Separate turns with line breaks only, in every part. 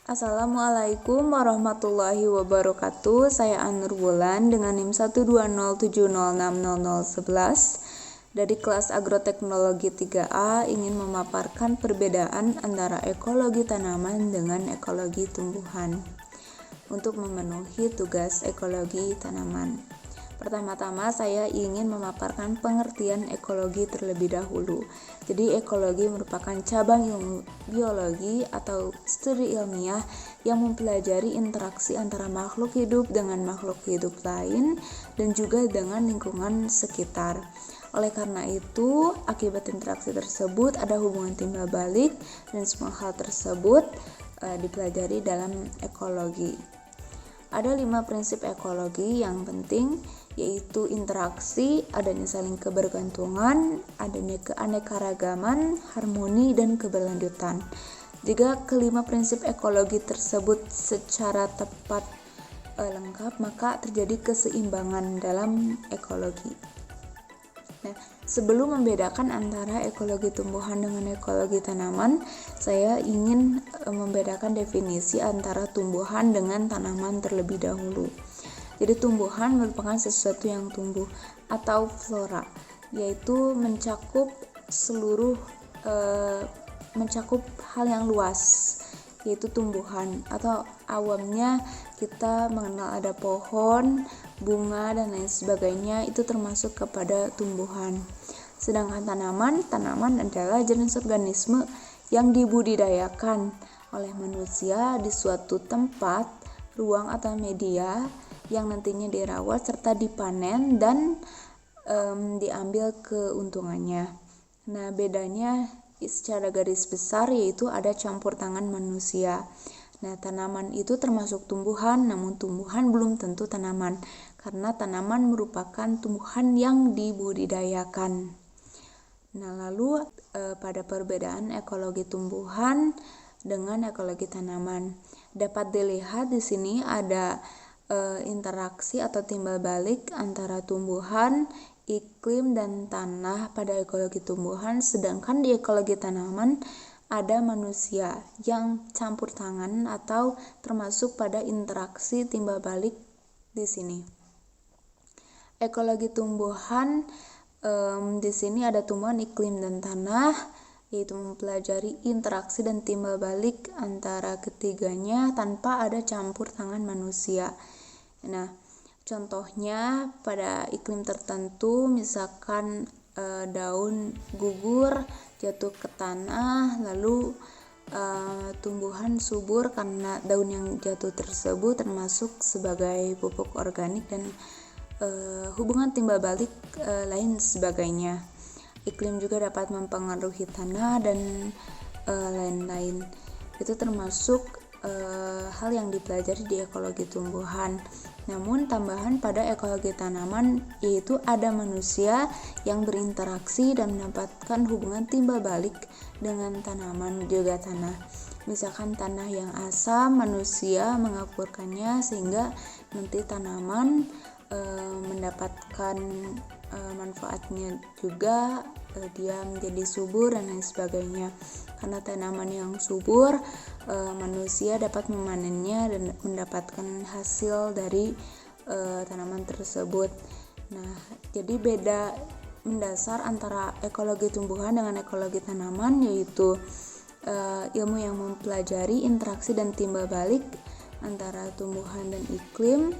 Assalamualaikum warahmatullahi wabarakatuh. Saya Anur Wulan dengan NIM 12070600011 dari kelas Agroteknologi 3A ingin memaparkan perbedaan antara ekologi tanaman dengan ekologi tumbuhan untuk memenuhi tugas ekologi tanaman. Pertama-tama saya ingin memaparkan pengertian ekologi terlebih dahulu. Jadi ekologi merupakan cabang ilmu biologi atau studi ilmiah yang mempelajari interaksi antara makhluk hidup dengan makhluk hidup lain dan juga dengan lingkungan sekitar. Oleh karena itu, akibat interaksi tersebut ada hubungan timbal balik dan semua hal tersebut dipelajari dalam ekologi. Ada 5 prinsip ekologi yang penting, yaitu interaksi, adanya saling kebergantungan, adanya keanekaragaman, harmoni, dan keberlanjutan. Jika kelima prinsip ekologi tersebut secara tepat lengkap, maka terjadi keseimbangan dalam ekologi. Nah, sebelum membedakan antara ekologi tumbuhan dengan ekologi tanaman, saya ingin membedakan definisi antara tumbuhan dengan tanaman terlebih dahulu. Jadi tumbuhan merupakan sesuatu yang tumbuh atau flora, yaitu mencakup hal yang luas, yaitu tumbuhan, atau awamnya kita mengenal ada pohon, bunga, dan lain sebagainya, itu termasuk kepada tumbuhan. Sedangkan tanaman adalah jenis organisme yang dibudidayakan oleh manusia di suatu tempat, ruang atau media yang nantinya dirawat serta dipanen dan diambil keuntungannya. Nah, bedanya secara garis besar yaitu ada campur tangan manusia. Nah, tanaman itu termasuk tumbuhan, namun tumbuhan belum tentu tanaman, karena tanaman merupakan tumbuhan yang dibudidayakan. Nah, lalu pada perbedaan ekologi tumbuhan dengan ekologi tanaman, dapat dilihat di sini ada interaksi atau timbal balik antara tumbuhan, iklim, dan tanah pada ekologi tumbuhan, sedangkan di ekologi tanaman ada manusia yang campur tangan atau termasuk pada interaksi timbal balik di sini. Ekologi tumbuhan di sini ada tumbuhan, iklim, dan tanah, yaitu mempelajari interaksi dan timbal balik antara ketiganya tanpa ada campur tangan manusia. Nah, contohnya pada iklim tertentu, misalkan daun gugur jatuh ke tanah, lalu tumbuhan subur karena daun yang jatuh tersebut termasuk sebagai pupuk organik dan hubungan timbal balik lain sebagainya. Iklim juga dapat mempengaruhi tanah dan lain-lain. Itu termasuk hal yang dipelajari di ekologi tumbuhan. Namun tambahan pada ekologi tanaman yaitu ada manusia yang berinteraksi dan mendapatkan hubungan timbal balik dengan tanaman juga tanah. Misalkan tanah yang asam, manusia mengakurkannya sehingga nanti tanaman mendapatkan manfaatnya juga, dia menjadi subur dan lain sebagainya. Karena tanaman yang subur, manusia dapat memanennya dan mendapatkan hasil dari tanaman tersebut. Nah, jadi beda mendasar antara ekologi tumbuhan dengan ekologi tanaman yaitu ilmu yang mempelajari interaksi dan timbal balik antara tumbuhan dan iklim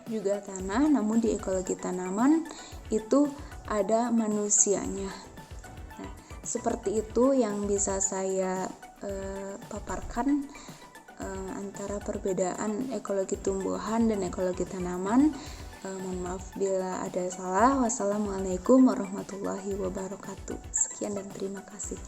juga tanah, namun di ekologi tanaman itu ada manusianya. Nah, seperti itu yang bisa saya paparkan antara perbedaan ekologi tumbuhan dan ekologi tanaman. Mohon maaf bila ada salah. Wassalamualaikum warahmatullahi wabarakatuh. Sekian dan terima kasih.